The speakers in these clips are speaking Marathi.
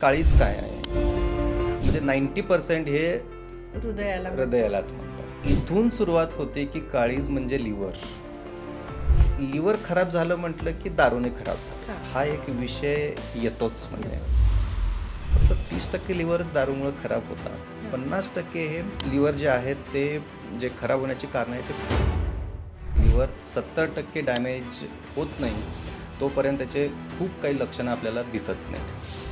काळीज काय आहे म्हणजे 90% हे हृदयालाच म्हणतात. इथून सुरुवात होते की काळीज म्हणजे लिव्हर खराब झालं म्हटलं की दारूने खराब झालं, हा एक विषय येतोच. म्हणजे फक्त 30% लिव्हरच दारूमुळे खराब होतात, 50% हे लिव्हर जे आहेत ते जे खराब होण्याची कारण आहे ते लिव्हर 70% डॅमेज होत नाही तोपर्यंत त्याचे खूप काही लक्षणं आपल्याला दिसत नाहीत.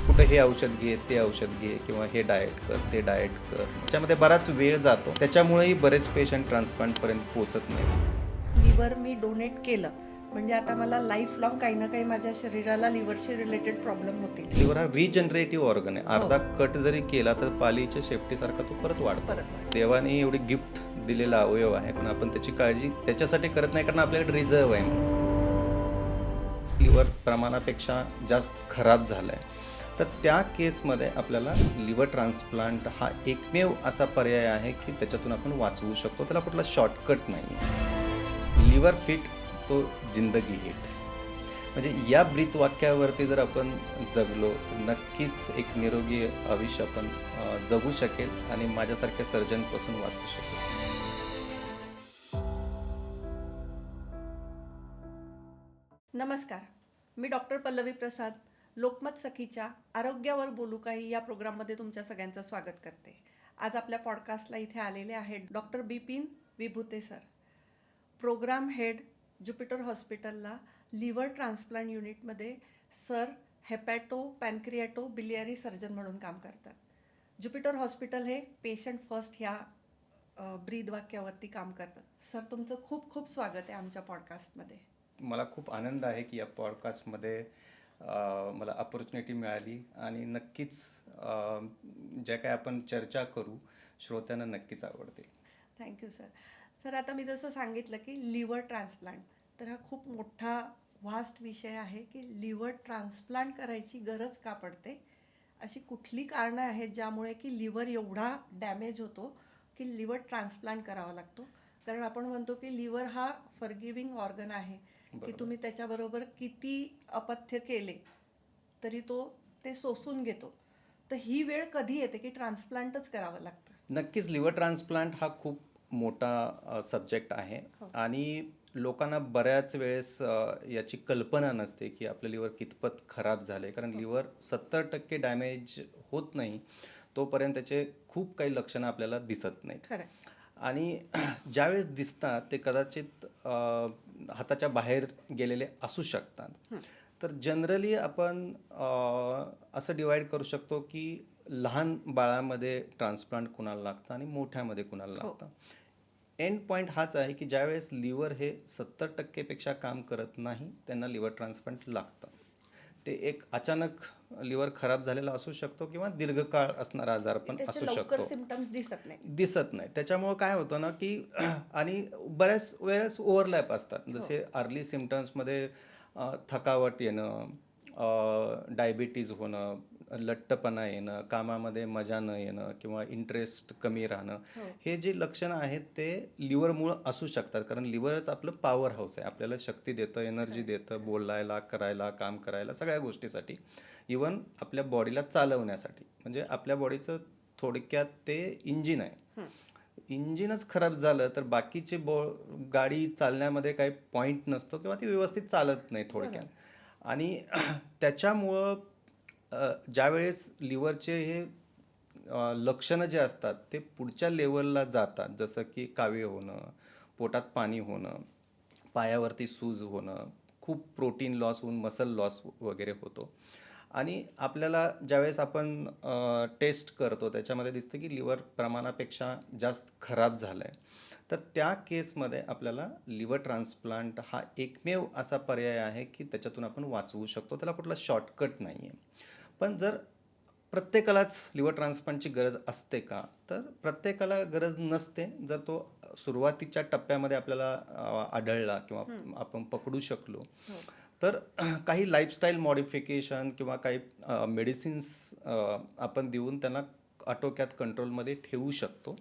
कुठे हे औषध घे, ते औषध घे, किंवा हे डाएट कर, ते डाएट कर, त्याच्यामध्ये बराच वेळ जातो. त्याच्यामुळेही बरेच पेशंट ट्रान्सप्लांटपर्यंत पोहोचत नाही. लिव्हर मी डोनेट केलं म्हणजे आता मला लाईफ लॉंग काही ना काही माझ्या शरीराला लिव्हरशी रिलेटेड प्रॉब्लेम होतील. लिव्हर हा रिजनरेटिव्ह ऑर्गन आहे. अर्धा कट जरी केला तर पालीच्या सेफ्टीसारखा तो परत वाढतो. देवाने एवढी गिफ्ट दिलेला अवयव आहे, पण आपण त्याची काळजी त्याच्यासाठी करत नाही, कारण आपल्याकडे रिझर्व आहे. लिव्हर प्रमाणापेक्षा जास्त खराब झालं आहे तर त्या केसमध्ये आपल्याला लिव्हर ट्रान्सप्लांट हा एकमेव असा पर्याय आहे की त्याच्यातून आपण वाचवू शकतो. त्याला कुठला शॉर्टकट नाही आहे. लिव्हर फिट तो जिंदगी हिट. म्हणजे या ब्रीदवाक्यावरती जर आपण जगलो तर नक्कीच एक निरोगी आयुष्य आपण जगू शकेल आणि माझ्यासारख्या सर्जनपासून वाचू शकेल. नमस्कार, मी डॉक्टर पल्लवी प्रसाद, लोकमत सखीच्या आरोग्यावर बोलू काही या प्रोग्राममध्ये तुमच्या सगळ्यांचं स्वागत करते. आज आपल्या पॉडकास्टला इथे आलेले आहेत doctor Bipin Vibhute sir, program head Jupiter हॉस्पिटलला लिव्हर ट्रान्सप्लांट युनिटमध्ये sir hepato pancreato biliary surgeon म्हणून काम करतात. ज्युपिटर हॉस्पिटल हे पेशंट फर्स्ट ह्या ब्रीदवाक्यावरती काम करतात. सर, तुमचं खूप खूप स्वागत आहे आमच्या पॉडकास्टमध्ये. मला खूप आनंद आहे की या पॉडकास्टमध्ये मला अपॉर्च्युनिटी मिळाली आणि नक्कीच ज्या काय आपण चर्चा करू श्रोत्यांना नक्कीच आवडते. Thank you sir. सर, आता मी जसं सांगितलं की लिव्हर ट्रान्सप्लांट तर हा खूप मोठा व्हास्ट विषय आहे की लिव्हर ट्रान्सप्लांट करायची गरज का पडते, अशी कुठली कारणं आहेत ज्यामुळे की लिव्हर एवढा डॅमेज होतो की लिव्हर ट्रान्सप्लांट करावा लागतो. कारण आपण म्हणतो की लिव्हर हा फॉरगिव्हिंग ऑर्गन आहे की तुम्ही त्याच्याबरोबर किती अपथ्य केले तरी तो ते सोसून घेतो. तर ही वेळ कधी येते की ट्रान्सप्लांटच करावं लागतं? नक्कीच लिव्हर ट्रान्सप्लांट हा खूप मोठा सब्जेक्ट आहे आणि लोकांना बऱ्याच वेळेस याची कल्पना नसते की आपलं लिव्हर कितपत खराब झालं आहे. कारण लिव्हर 70% डॅमेज होत नाही तोपर्यंत त्याचे खूप काही लक्षणं आपल्याला दिसत नाहीत. आणि ज्यावेळेस दिसतात ते कदाचित हाताच्या बाहेर गेलेले असू शकतात. तर जनरली आपण असं डिवाईड करू शकतो की लहान बाळामध्ये ट्रान्सप्लांट कुणाला लागतं आणि मोठ्यामध्ये कुणाला लागतं. एंड पॉईंट हाच आहे की ज्यावेळेस लिव्हर हे 70% पेक्षा काम करत नाही त्यांना लिव्हर ट्रान्सप्लांट लागतं. ते एक अचानक लिव्हर खराब झालेला असू शकतो किंवा दीर्घकाळ असणारा आजार पण असू शकतो. सिम्पटम्स दिसत नाही. त्याच्यामुळे काय होतं ना की आणि बऱ्याच वेळेस ओव्हरलॅप असतात. जसे अर्ली सिम्पटम्समध्ये थकावट येणं, डायबिटीज होणं, लठ्ठपणा येणं, कामामध्ये मजा न येणं किंवा इंटरेस्ट कमी राहणं, हे जे लक्षणं आहेत ते लिव्हरमुळं असू शकतात. कारण लिव्हरच आपलं पॉवर हाऊस आहे. आपल्याला शक्ती देतं, एनर्जी देतं, बोलायला, करायला, काम करायला, सगळ्या गोष्टीसाठी, इवन आपल्या बॉडीला चालवण्यासाठी. म्हणजे आपल्या बॉडीचं थोडक्यात ते इंजिन आहे. इंजिनच खराब झालं तर बाकीचे गाडी चालण्यामध्ये काही पॉईंट नसतो किंवा ती व्यवस्थित चालत नाही थोडक्यात. आणि त्याच्यामुळं ज्यावेळेस लिव्हरचे हे लक्षणं जे असतात ते पुढच्या लेवलला जातात, जसं की कावीळ होणं, पोटात पाणी होणं, पायावरती सूज होणं, खूप प्रोटीन लॉस होऊन मसल लॉस वगैरे होतो. आणि आपल्याला ज्यावेळेस आपण टेस्ट करतो त्याच्यामध्ये दिसतं की लिव्हर प्रमाणापेक्षा जास्त खराब झालं आहे. तर त्या केसमध्ये आपल्याला लिव्हर ट्रान्सप्लांट हा एकमेव असा पर्याय आहे की त्याच्यातून आपण वाचवू शकतो. त्याला कुठला शॉर्टकट नाही आहे. पण जर प्रत्येकालाच लिव्हर ट्रान्सप्लांटची गरज असते का, तर प्रत्येकाला गरज नसते. जर तो सुरुवातीच्या टप्प्यामध्ये आपल्याला आढळला किंवा आपण पकडू शकलो तर काही लाईफस्टाईल मॉडिफिकेशन किंवा काही मेडिसिन्स आपण देऊन त्यांना आटोक्यात कंट्रोलमध्ये ठेवू शकतो.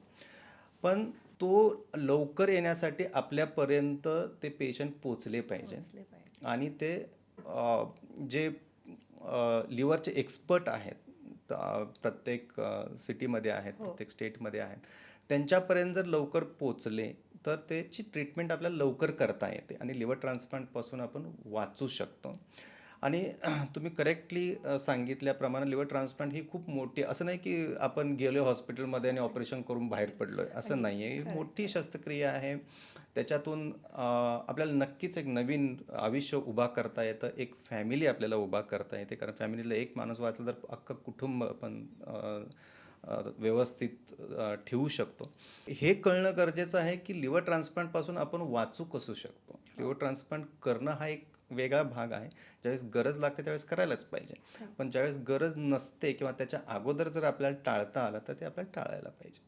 पण तो लवकर येण्यासाठी आपल्यापर्यंत ते पेशंट पोचले पाहिजे. आणि ते जे लिव्हरचे एक्सपर्ट आहेत प्रत्येक सिटीमध्ये आहेत, हो. प्रत्येक स्टेटमध्ये आहेत, त्यांच्यापर्यंत जर लवकर पोचले तर त्याची ट्रीटमेंट आपल्याला लवकर करता येते आणि लिव्हर ट्रान्सप्लांटपासून आपण वाचू शकतो. आणि तुम्ही करेक्टली सांगितल्याप्रमाणे लिव्हर ट्रान्सप्लांट ही खूप मोठी, असं नाही की आपण गेलो हॉस्पिटलमध्ये आणि ऑपरेशन करून बाहेर पडलोय, असं नाही आहे. ही खरंय, मोठी खरंय. शस्त्रक्रिया आहे. त्याच्यातून आपल्याला नक्कीच एक नवीन आयुष्य उभा करता येतं, एक फॅमिली आपल्याला उभा करता येते. कारण फॅमिलीला एक माणूस वाचला तर अख्खं कुटुंब आपण व्यवस्थित ठेवू शकतो. हे कळणं गरजेचं आहे की लिव्हर ट्रान्सप्लांटपासून आपण वाचू कसू शकतो. लिव्हर ट्रान्सप्लांट करणं हा एक वेगळा भाग आहे. ज्यावेळेस गरज लागते त्यावेळेस करायलाच पाहिजे. हो. पण ज्यावेळेस गरज नसते किंवा त्याच्या अगोदर जर आपल्याला टाळता आलं तर ते आपल्याला टाळायला पाहिजे.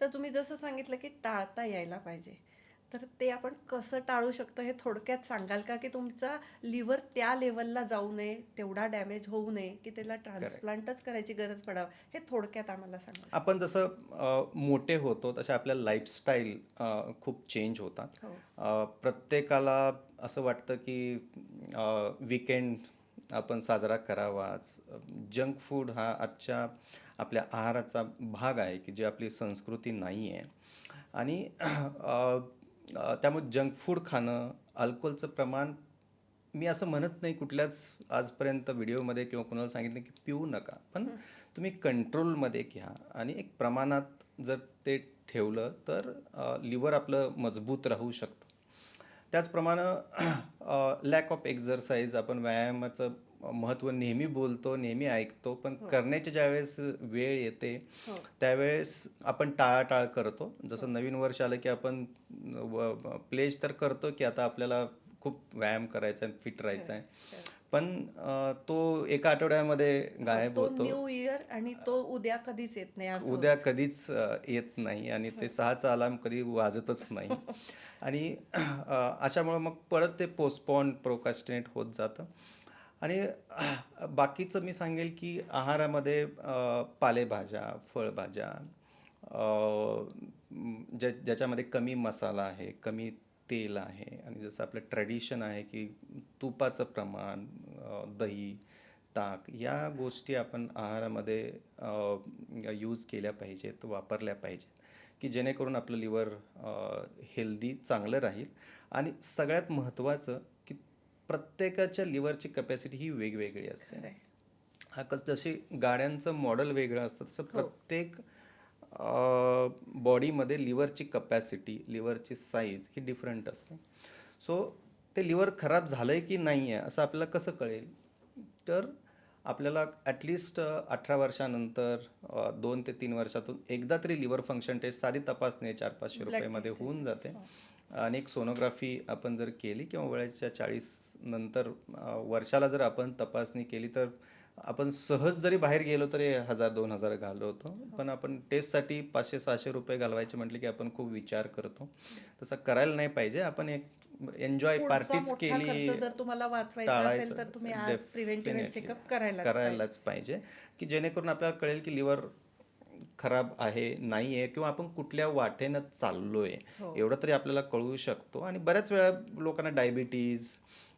तर तुम्ही जसं सांगितलं की टाळता यायला पाहिजे. तर ते आपण कसं टाळू शकतो हे थोडक्यात सांगाल का? की तुमचा लिव्हर त्या लेव्हलला जाऊ नये, तेवढा डॅमेज होऊ नये, की त्याला करेक्ट. ट्रान्सप्लांटच करायची गरज पडावं. हे थोडक्यात आम्हाला सांगा. आपण जसं मोठे होतो तसे आपल्या लाईफस्टाईल खूप चेंज होतात. हो. प्रत्येकाला असं वाटतं की वीकेंड आपण साजरा करावाच. जंक फूड हा आजच्या आपल्या आहाराचा भाग आहे की जी आपली संस्कृती नाही आहे. आणि त्यामुळे जंक फूड खाणं, अल्कोहोलचं प्रमाण, मी असं म्हणत नाही कुठल्याच आजपर्यंत व्हिडिओमध्ये किंवा कोणाला सांगितलं की पिऊ नका. पण तुम्ही कंट्रोलमध्ये घ्या आणि एक प्रमाणात जर ते ठेवलं तर लिव्हर आपलं मजबूत राहू शकतं. त्याचप्रमाणे लॅक ऑफ एक्झरसाइज, आपण व्यायामाचं महत्त्व नेहमी बोलतो, नेहमी ऐकतो, पण हो. करण्याची ज्यावेळेस वेळ येते हो. त्यावेळेस आपण टाळाटाळ करतो. हो. जसं नवीन वर्ष आलं की आपण प्लेज तर करतो की आता आपल्याला खूप व्यायाम करायचा आहे, फिट राहायचं खरंय, आहे. खरंय. पण तो एका आठवड्यामध्ये हो, गायब तो होतो. न्यू इयर आणि तो उद्या कधीच येत नाही असं उद्या होतं. कधीच येत नाही आणि ते हो. 6चा अलार्म कधी वाजतच नाही. आणि अशामुळं मग परत ते पोस्टपोन, प्रोक्रॅस्टिनेट होत जातं. आणि बाकीचं मी सांगेल की आहारामध्ये पालेभाज्या, फळभाज्या, ज्याच्यामध्ये कमी मसाला आहे, कमी तेल आहे आणि जसं आपलं ट्रेडिशन आहे की तुपाचं प्रमाण, दही, ताक या गोष्टी आपण आहारामध्ये यूज केल्या पाहिजेत, वापरल्या पाहिजेत, की जेणेकरून आपलं लिव्हर हेल्दी चांगलं राहील. आणि सगळ्यात महत्त्वाचं की प्रत्येकाच्या लिव्हरची कपॅसिटी ही वेगवेगळी असते. खरंय. जशी गाड्यांचं मॉडेल वेगळं असतं तसं हो. प्रत्येक बॉडीमध्ये लिव्हरची कपॅसिटी, लिव्हरची साईज ही डिफरंट असते. सो ते लिव्हर खराब झालं आहे की नाही आहे असं आपल्याला कसं कळेल? तर आपल्याला ॲटलिस्ट 18 वर्षानंतर 2 ते 3 वर्षातून एकदा तरी लिव्हर फंक्शन टेस्ट, साधी तपासणी ₹400-500 ब्लड रुपयामध्ये टेस्ट. होऊन जाते. हो. आणि एक सोनोग्राफी आपण जर केली किंवा वयाच्या 40 नंतर वर्षाला जर आपण तपासणी केली तर आपण सहज जरी बाहेर गेलो तरी 1000-2000 घालवतो. पण आपण टेस्टसाठी ₹500-600 घालवायचे म्हटले की आपण खूप विचार करतो. तसं करायला नाही पाहिजे. आपण एक एन्जॉय पुढचा पार्टीच मोठा खर्च केली, जर तुम्हाला वाचवायचा असेल तर तुम्ही टाळायचं. आज प्रिव्हेंटिव्ह हेल्थ डेफिनेटली चेकअप करायलाच पाहिजे. करायलाच पाहिजे, की जेणेकरून आपल्याला कळेल की लिव्हर खराब आहे, नाही आहे किंवा आपण कुठल्या वाटेनं चाललोय. हो. एवढं तरी आपल्याला कळू शकतो. आणि बऱ्याच वेळा लोकांना डायबिटीज,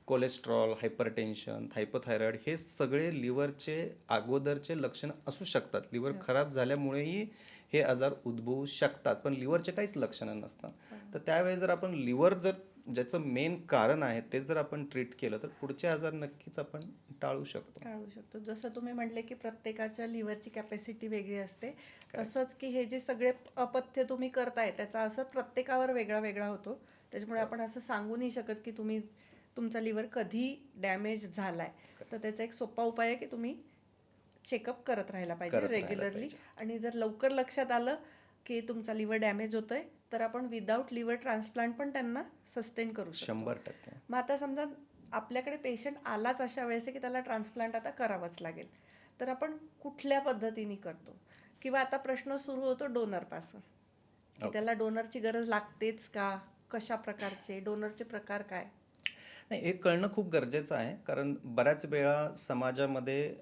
कोलेस्ट्रॉल, हायपरटेन्शन, हायपोथायरॉईड हे सगळे लिव्हरचे अगोदरचे लक्षणं असू शकतात. लिव्हर हो. खराब झाल्यामुळेही हे आजार उद्भवू शकतात, पण लिव्हरचे काहीच लक्षणं नसतात. तर त्यावेळेस जर आपण लिव्हर जर ज्याचं मेन कारण आहे तेच जर आपण ट्रीट केलं तर पुढचे आजार नक्कीच आपण टाळू शकतो. टाळू शकतो. जसं तुम्ही म्हटले की प्रत्येकाच्या लिव्हरची कॅपॅसिटी वेगळी असते, तसंच की हे जे सगळे अपथ्य तुम्ही करताय त्याचा असर प्रत्येकावर वेगळा वेगळा होतो. त्याच्यामुळे आपण असं सांगू नाही शकत की तुम्ही तुमचा लिव्हर कधी डॅमेज झालाय. तर त्याचा एक सोपा उपाय आहे की तुम्ही चेकअप करत राहायला पाहिजे करत राहायला रेग्युलरली. पाहिजे. आणि जर लवकर लक्षात आलं की तुमचा लिव्हर डॅमेज होतोय तर आपण विदाऊट लिव्हर ट्रान्सप्लांट पण त्यांना सस्टेन करू शकतो. 100%. मग आता समजा आपल्याकडे पेशंट आलाच अशा वेळेस आहे की त्याला ट्रान्सप्लांट आता करावंच लागेल, तर आपण कुठल्या पद्धतीने करतो? किंवा आता प्रश्न सुरू होतो डोनरपासून की Okay. त्याला डोनरची गरज लागतेच का, कशा प्रकारचे, डोनरचे प्रकार काय? नाही, हे कळणं खूप गरजेचं आहे. कारण बऱ्याच वेळा समाजामध्ये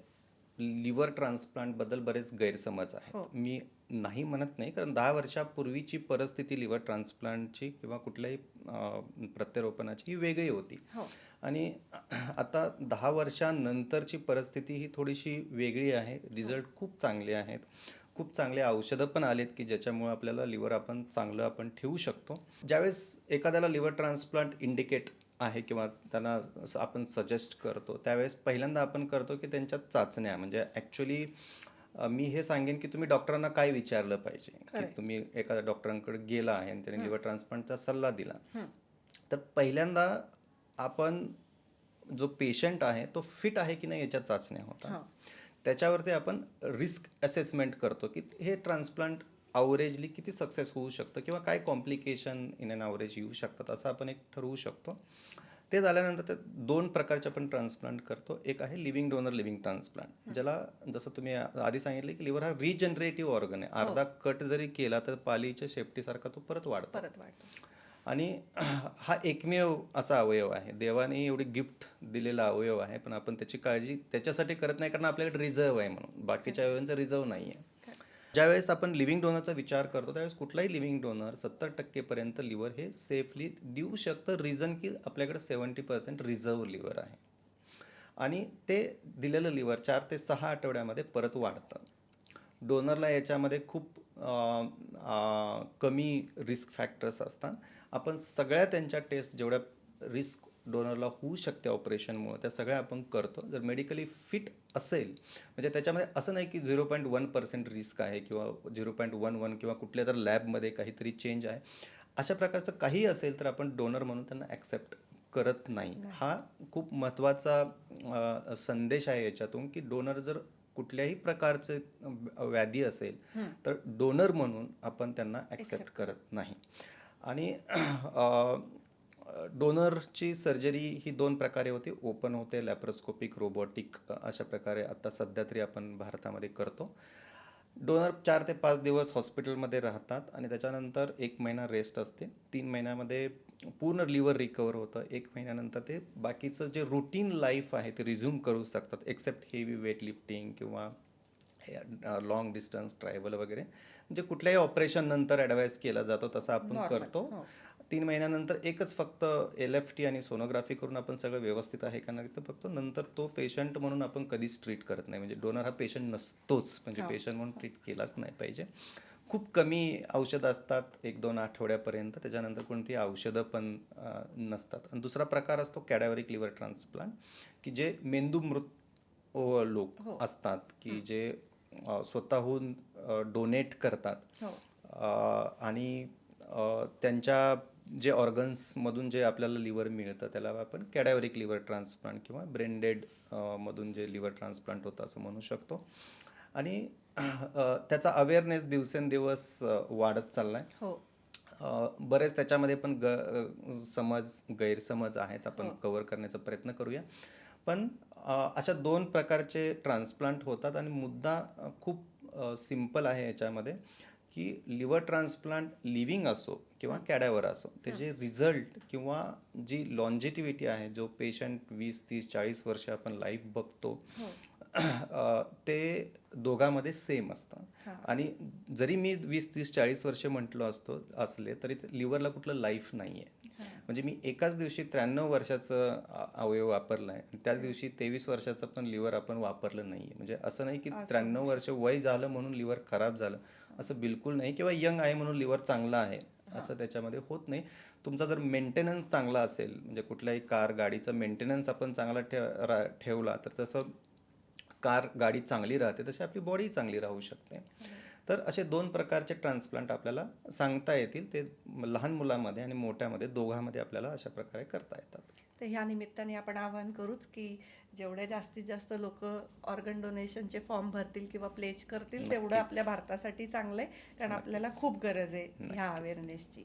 लिव्हर ट्रान्सप्लांटबद्दल बरेच गैरसमज आहेत. हो. मी नाही म्हणत नाही, कारण 10 वर्षापूर्वीची परिस्थिती लिव्हर ट्रान्सप्लांटची किंवा कुठल्याही प्रत्यारोपणाची ही वेगळी होती. हो. आणि आता 10 वर्षांनंतरची परिस्थिती ही थोडीशी वेगळी आहे. रिझल्ट खूप चांगले आहेत. खूप चांगले औषधं पण आलेत, की ज्याच्यामुळं आपल्याला लिव्हर आपण चांगलं आपण ठेवू शकतो. ज्यावेळेस एखाद्याला लिव्हर ट्रान्सप्लांट इंडिकेट आहे किंवा त्यांना आपण सजेस्ट करतो, त्यावेळेस पहिल्यांदा आपण करतो, की त्यांच्या चाचण्या म्हणजे ॲक्च्युअली मी हे सांगेन, की तुम्ही डॉक्टरांना काय विचारलं पाहिजे, की खरंय. तुम्ही एखाद्या डॉक्टरांकडे गेला आहे आणि त्याने हं, लिव्हर ट्रान्सप्लांटचा सल्ला दिला. हं. तर पहिल्यांदा आपण जो पेशंट आहे तो फिट आहे की नाही याच्या चाचण्या होतात. हां. त्याच्यावरती आपण रिस्क असेसमेंट करतो, की हे ट्रान्सप्लांट अवरेजली किती सक्सेस होऊ शकतं किंवा काय कॉम्प्लिकेशन इन अन अवरेज येऊ शकतात असं आपण एक ठरवू शकतो. ते झाल्यानंतर ते 2 प्रकारचे आपण ट्रान्सप्लांट करतो. एक आहे लिव्हिंग डोनर लिव्हिंग ट्रान्सप्लांट, ज्याला जसं तुम्ही आधी सांगितले, की लिव्हर हा रिजनरेटिव्ह ऑर्गन आहे. हो. अर्धा कट जरी केला तर पालीच्या शेपटीसारखा तो परत वाढतो. परत वाढतो. आणि हा एकमेव असा अवयव आहे. देवाने एवढी गिफ्ट दिलेला अवयव आहे, पण आपण त्याची काळजी त्याच्यासाठी करत नाही कारण आपल्याकडे रिझर्व्ह आहे म्हणून. बाकीच्या अवयवांचा रिझर्व्ह नाही आहे. खरं. ज्यावेळेस आपण लिव्हिंग डोनरचा विचार करतो त्यावेळेस कुठलाही लिव्हिंग डोनर 70% पर्यंत लिव्हर हे सेफली देऊ शकतं. रिझन की आपल्याकडे 70% रिझर्व्ह लिव्हर आहे आणि ते दिलेलं लिव्हर 4 ते 6 आठवड्यामध्ये परत वाढतं. डोनरला याच्यामध्ये खूप कमी रिस्क फॅक्टर्स असतात. आपण सगळ्या त्यांच्या टेस्ट जेवढ्या रिस्क डोनरला होऊ शकते ऑपरेशनमुळं त्या सगळ्या आपण करतो. जर मेडिकली फिट असेल म्हणजे त्याच्यामध्ये असं नाही की 0.1% रिस्क आहे किंवा 0.11 किंवा कुठल्या तर लॅबमध्ये काहीतरी चेंज आहे. अशा प्रकारचं काहीही असेल तर आपण डोनर म्हणून त्यांना ॲक्सेप्ट करत नाही. नाही. हा खूप महत्त्वाचा संदेश आहे याच्यातून, की डोनर जर कुठल्याही प्रकारचे व्याधी असेल हं. तर डोनर म्हणून आपण त्यांना ॲक्सेप्ट एक्सेप्ट करतो. करत नाही. आणि डोनरची सर्जरी ही 2 प्रकारे होते. ओपन होते, लॅप्रोस्कोपिक, रोबोटिक अशा प्रकारे आता सध्या तरी आपण भारतामध्ये करतो. डोनर 4 ते 5 दिवस हॉस्पिटलमध्ये राहतात आणि त्याच्यानंतर 1 महिना रेस्ट असते. 3 महिन्यामध्ये पूर्ण लिव्हर रिकवर होतं. 1 महिन्यानंतर ते बाकीचं जे रुटीन लाईफ आहे ते रिझ्यूम करू शकतात एक्सेप्ट हेवी वेट लिफ्टिंग किंवा लाँग डिस्टन्स ट्रॅव्हल वगैरे म्हणजे कुठल्याही ऑपरेशन नंतर ॲडवाईस केला जातो तसं आपण नॉर्मल. करतो. हो. 3 महिन्यानंतर एकच फक्त LFT आणि सोनोग्राफी करून आपण सगळं व्यवस्थित आहे का नाही ते बघतो. नंतर तो पेशंट म्हणून आपण कधीच ट्रीट करत नाही. म्हणजे डोनर हा पेशंट नसतोच. म्हणजे हो. पेशंट म्हणून ट्रीट केलाच नाही पाहिजे. खूप कमी औषधं असतात 1-2 आठवड्यापर्यंत. त्याच्यानंतर कोणती औषधं पण नसतात. आणि दुसरा प्रकार असतो कॅडॅव्हरिक लिव्हर ट्रान्सप्लांट, की जे मेंदूमृत लोक हो. असतात, की जे स्वतःहून डोनेट करतात. हो. आणि त्यांच्या जे ऑर्गन्समधून जे आपल्याला लिव्हर मिळतं त्याला आपण कॅडॅव्हरिक लिव्हर ट्रान्सप्लांट किंवा ब्रेन डेड मधून जे लिव्हर ट्रान्सप्लांट होतं असं म्हणू शकतो. आणि त्याचा अवेअरनेस दिवसेंदिवस वाढत चालला आहे. हो. बरेच त्याच्यामध्ये पण गैरसमज आहेत. आपण हो. कव्हर करण्याचा प्रयत्न करूया. पण अशा 2 प्रकारचे ट्रान्सप्लांट होतात आणि मुद्दा खूप सिंपल आहे याच्यामध्ये, की लिव्हर ट्रान्सप्लांट लिव्हिंग असो किंवा कॅडॅव्हर असो, त्याचे रिझल्ट किंवा जी लॉन्जिटिव्हिटी आहे, जो पेशंट 20, 30, 40 वर्ष आपण लाईफ बघतो, हो. ते दोघांमध्ये सेम असतं. हां. आणि जरी मी 20, 30, 40 वर्ष म्हटलो असले तरी लिव्हरला कुठलं लाईफ नाही आहे. हां. म्हणजे मी एकाच दिवशी 93 वर्षाचं अवयव वापरला आहे आणि त्याच दिवशी 23 वर्षाचं पण लिव्हर आपण वापरलं नाही आहे. म्हणजे असं नाही की असं 93 वर्ष वय झालं म्हणून लिव्हर खराब झालं असं बिलकुल नाही किंवा यंग आहे म्हणून लिव्हर चांगला आहे असं त्याच्यामध्ये होत नाही. तुमचा जर मेंटेनन्स चांगला असेल म्हणजे कुठल्याही कार गाडीचा मेंटेनन्स आपण चांगला ठेवला तर तसं कार गाडी चांगली राहते तशी आपली बॉडी चांगली राहू शकते. तर असे 2 प्रकारचे ट्रान्सप्लांट आपल्याला सांगता येतील. ते लहान मुलांमध्ये आणि मोठ्यामध्ये दोघांमध्ये आपल्याला अशा प्रकारे करता येतात. तर ह्या निमित्ताने आपण आवाहन करूच की जेवढे जास्तीत जास्त लोक ऑर्गन डोनेशनचे फॉर्म भरतील किंवा प्लेज करतील तेवढं नक्कीच. आपल्या भारतासाठी चांगलं आहे, कारण आपल्याला खूप गरज आहे ह्या अवेअरनेसची.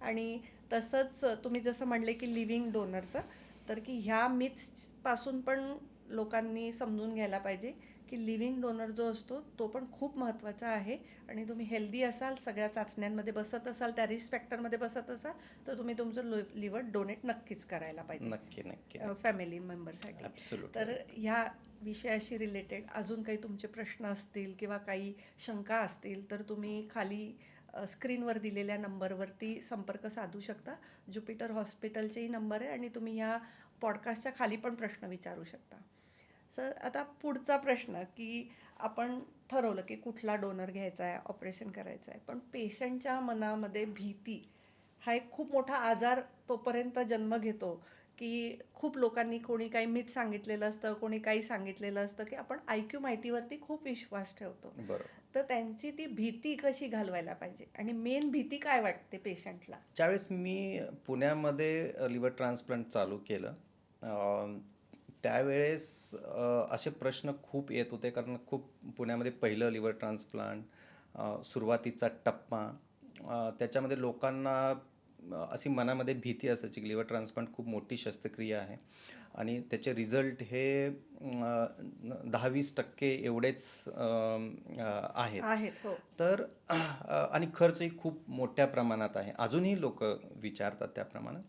आणि तसंच तुम्ही जसं म्हणले की लिव्हिंग डोनरचं, तर की ह्या मिथ्सपासून पण लोकांनी समजून घ्यायला पाहिजे की लिव्हिंग डोनर जो असतो तो पण खूप महत्त्वाचा आहे. आणि तुम्ही हेल्दी असाल, सगळ्या चाचण्यांमध्ये बसत असाल, त्या रिस्क फॅक्टरमध्ये बसत असाल, तर तुम्ही तुमचं लिव्हर डोनेट नक्कीच करायला पाहिजे नक्की फॅमिली मेंबरसाठी. ॲब्सोल्युटली. तर ह्या विषयाशी रिलेटेड अजून काही तुमचे प्रश्न असतील किंवा काही शंका असतील तर तुम्ही खाली स्क्रीनवर दिलेल्या नंबरवरती संपर्क साधू शकता. ज्युपिटर हॉस्पिटलचेही नंबर आहे आणि तुम्ही ह्या पॉडकास्टच्या खाली पण प्रश्न विचारू शकता. सर, आता पुढचा प्रश्न की आपण ठरवलं की कुठला डोनर घ्यायचा आहे, ऑपरेशन करायचं आहे, पण पेशंटच्या मनामध्ये भीती हा एक खूप मोठा आजार तोपर्यंत जन्म घेतो की खूप लोकांनी कोणी काही मिथ सांगितलेलं असतं, कोणी काही सांगितलेलं असतं की आपण ऐक्यू माहितीवरती खूप विश्वास ठेवतो. बरोबर. तर त्यांची ती भीती कशी घालवायला पाहिजे आणि मेन भीती काय वाटते पेशंटला? ज्यावेळेस मी पुण्यामध्ये लिव्हर ट्रान्सप्लांट चालू केलं, त्यावेळेस असे प्रश्न खूप येत होते, कारण खूप पुण्यामध्ये पहिलं लिव्हर ट्रान्सप्लांट, सुरुवातीचा टप्पा, त्याच्यामध्ये लोकांना अशी मनामध्ये भीती असायची की लिव्हर ट्रान्सप्लांट खूप मोठी शस्त्रक्रिया आहे आणि त्याचे रिझल्ट हे 10-20% एवढेच आहेत. आहेत, हो. तर आणि खर्चही खूप मोठ्या प्रमाणात आहे, अजूनही लोक विचारतात त्याप्रमाणे.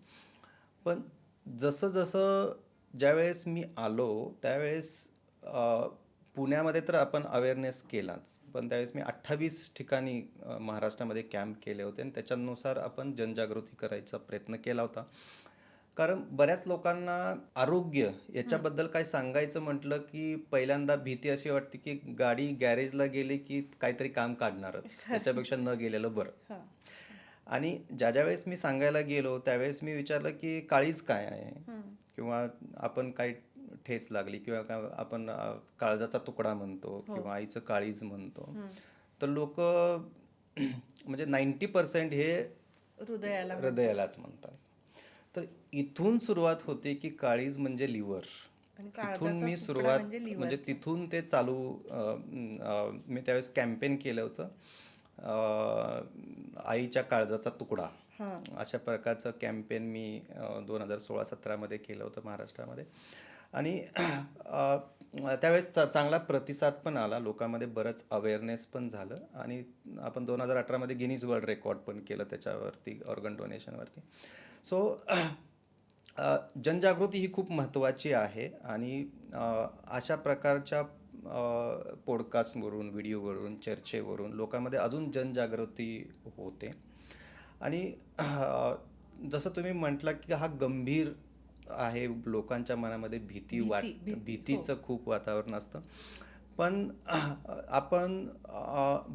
पण जसं जसं ज्यावेळेस मी आलो त्यावेळेस पुण्यामध्ये तर आपण अवेअरनेस केलाच, पण त्यावेळेस मी 28 ठिकाणी महाराष्ट्रामध्ये कॅम्प केले होते आणि त्याच्यानुसार आपण जनजागृती करायचा प्रयत्न केला होता. कारण बऱ्याच लोकांना आरोग्य याच्याबद्दल काय सांगायचं म्हटलं की पहिल्यांदा भीती अशी वाटते की गाडी गॅरेजला गेली की काहीतरी काम काढणारच, त्याच्यापेक्षा न गेलेलं बरं. हां. आणि ज्या वेळेस मी सांगायला गेलो त्यावेळेस मी विचारलं की काळीज काय आहे, हं. किंवा आपण काही ठेच लागली किंवा आपण काळजाचा तुकडा म्हणतो हो. किंवा आईचं काळीज म्हणतो, हं. तर लोक म्हणजे 90% हे हृदयाला म्हणतात. हृदयालाच म्हणतात. तर इथून सुरुवात होते की काळीज म्हणजे लिव्हर. आणि इथून काळजाचा मी तुकडा सुरुवात म्हणजे म्हणजे लिव्हर. तिथून ते चालू. मी त्यावेळेस कॅम्पेन केलं होतं, आईच्या काळजाचा तुकडा, हां. अशा प्रकारचं कॅम्पेन मी 2016-17मध्ये केलं होतं महाराष्ट्रामध्ये. आणि त्यावेळेस चांगला प्रतिसाद पण आला, लोकांमध्ये बरंच अवेअरनेस पण झालं आणि आपण 2018मध्ये गिनीज वर्ल्ड रेकॉर्ड पण केलं त्याच्यावरती, ऑर्गन डोनेशनवरती. सो जनजागृती ही खूप महत्त्वाची आहे आणि अशा प्रकारच्या पॉडकास्टवरून, व्हिडिओवरून, चर्चेवरून लोकांमध्ये अजून जनजागृती होते. आणि जसं तुम्ही म्हटलं की हा गंभीर आहे, लोकांच्या मनामध्ये भीती भीती. हो. भीतीचं खूप वातावरण असतं. पण आपण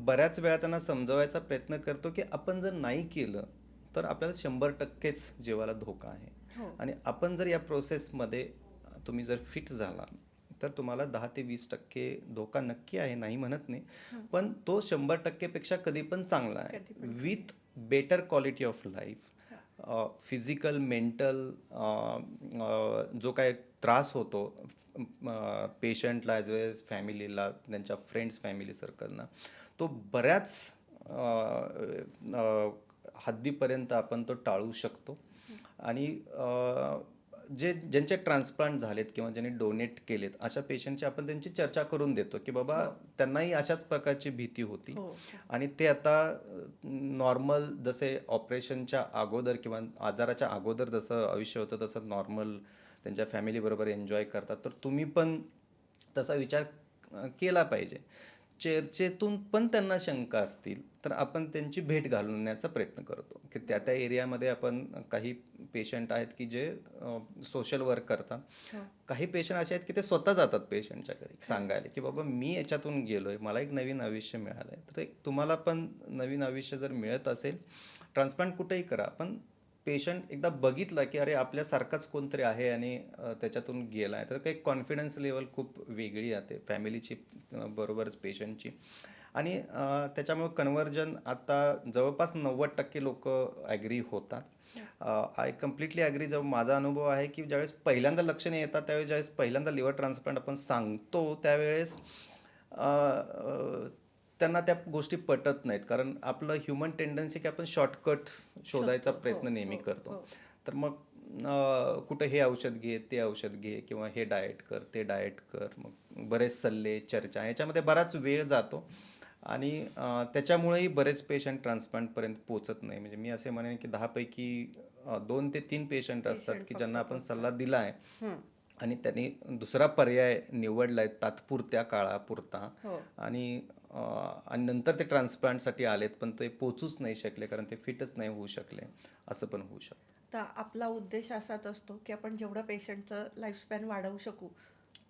बऱ्याच वेळा त्यांना समजवायचा प्रयत्न करतो की आपण जर नाही केलं तर आपल्याला 100%च जीवाला धोका आहे. हो. आणि आपण जर या प्रोसेसमध्ये तुम्ही जर फिट झाला तर तुम्हाला 10 ते 20% धोका नक्की आहे, नाही म्हणत नाही, पण तो 100% पेक्षा कधी पण चांगला आहे, कधी पण with better quality of life. Physical, mental जो काय त्रास होतो पेशंटला ॲज वेल एज फॅमिलीला, त्यांच्या फ्रेंड्स, फॅमिली सर्कलना, तो बऱ्याच हद्दीपर्यंत आपण तो टाळू शकतो. आणि ज्यांचे ट्रान्सप्लांट झालेत किंवा ज्यांनी डोनेट केलेत अशा पेशंटची आपण त्यांची चर्चा करून देतो की बाबा त्यांनाही अशाच प्रकारची भीती होती. हो. आणि ते आता नॉर्मल, जसे ऑपरेशनच्या अगोदर किंवा आजाराच्या अगोदर जसं आयुष्य होतं तसं नॉर्मल त्यांच्या फॅमिलीबरोबर एन्जॉय करतात. तर तुम्ही पण तसा विचार केला पाहिजे. चर्चेतून पण त्यांना शंका असतील तर आपण त्यांची भेट घालवण्याचा प्रयत्न करतो की त्या त्या एरियामध्ये आपण काही पेशंट आहेत की जे सोशल वर्क करतात. हो. काही पेशंट असे आहेत की ते स्वतः जातात पेशंटच्या घरी सांगायला की बाबा मी याच्यातून गेलोय, मला एक नवीन आयुष्य मिळालं आहे. तर तुम्हाला पण नवीन आयुष्य जर मिळत असेल, ट्रान्सप्लांट कुठेही करा, पण पेशंट एकदा बघितला की अरे आपल्यासारखाच कोणतरी आहे आणि त्याच्यातून गेला आहे, तर काही कॉन्फिडन्स लेवल खूप वेगळी आहे फॅमिलीची बरोबरच पेशंटची. आणि त्याच्यामुळे कन्व्हर्जन आता जवळपास 90% लोक ॲग्री होतात. I completely agree. जो माझा अनुभव आहे की ज्यावेळेस पहिल्यांदा लक्षणे येतात, त्यावेळेस ज्यावेळेस पहिल्यांदा लिव्हर ट्रान्सप्लांट आपण सांगतो त्यावेळेस त्यांना त्या गोष्टी पटत नाहीत, कारण आपलं ह्युमन टेंडन्सी की आपण शॉर्टकट शोधायचा शोधतो. प्रयत्न हो, नेहमी हो, करतो. हो. तर मग कुठं हे औषध घे, ते औषध घे, किंवा हे डाएट कर, ते डाएट कर, मग बरेच सल्ले, चर्चा, याच्यामध्ये बराच वेळ जातो. आणि त्याच्यामुळेही बरेच पेशंट ट्रान्सप्लांटपर्यंत पोचत नाही. म्हणजे मी असे म्हणेन की 10पैकी 2 ते 3 पेशंट असतात की पेशंट ज्यांना फक्त आपण पोचतात. सल्ला दिला आहे हं. आणि त्यांनी दुसरा पर्याय निवडला आहे तात्पुरत्या काळापुरता. हो. आणि आणि नंतर ते ट्रान्सप्लांटसाठी आलेत पण ते पोचूच नाही शकले, कारण ते फिटच नाही होऊ शकले, असं पण होऊ शकतं. तर आपला उद्देश असाच असतो की आपण जेवढं पेशंटचं लाईफस्पॅन वाढवू शकू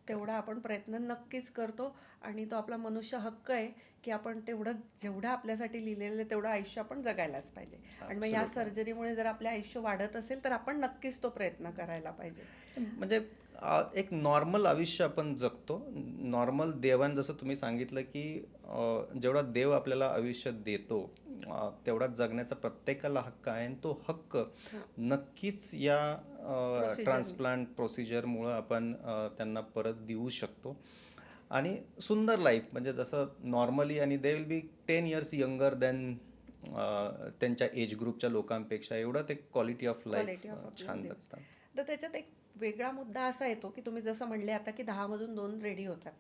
तेवढा आपण प्रयत्न नक्कीच करतो आणि तो आपला मनुष्य हक्क आहे की आपण जेवढं आपल्यासाठी लिहिलेलं आहे तेवढं आयुष्य आपण जगायलाच पाहिजे. आणि मग ह्या ॲब्सोल्युटली. सर्जरीमुळे जर आपले आयुष्य वाढत असेल तर आपण नक्कीच तो प्रयत्न करायला पाहिजे. म्हणजे एक नॉर्मल आयुष्य आपण जगतो. नॉर्मल देवान जसं तुम्ही सांगितलं, की जेवढा देव आपल्याला आयुष्य देतो, तेवढा जगण्याचा प्रत्येकाला हक्क आहे आणि तो हक्क हो. नक्कीच या प्रोसिजरने. ट्रान्सप्लांट प्रोसिजरमुळं आपण त्यांना परत देऊ शकतो. आणि सुंदर लाईफ म्हणजे जसं नॉर्मली आणि they will be 10 years younger than त्यांच्या एज ग्रुपच्या लोकांपेक्षा एवढं ते quality of life quality of आपल्याला छान देऊ जगतात. तर त्याच्यात एक वेगळा मुद्दा असा येतो की तुम्ही जसं म्हणले आता की 10 मधून 2 रेडी होतात.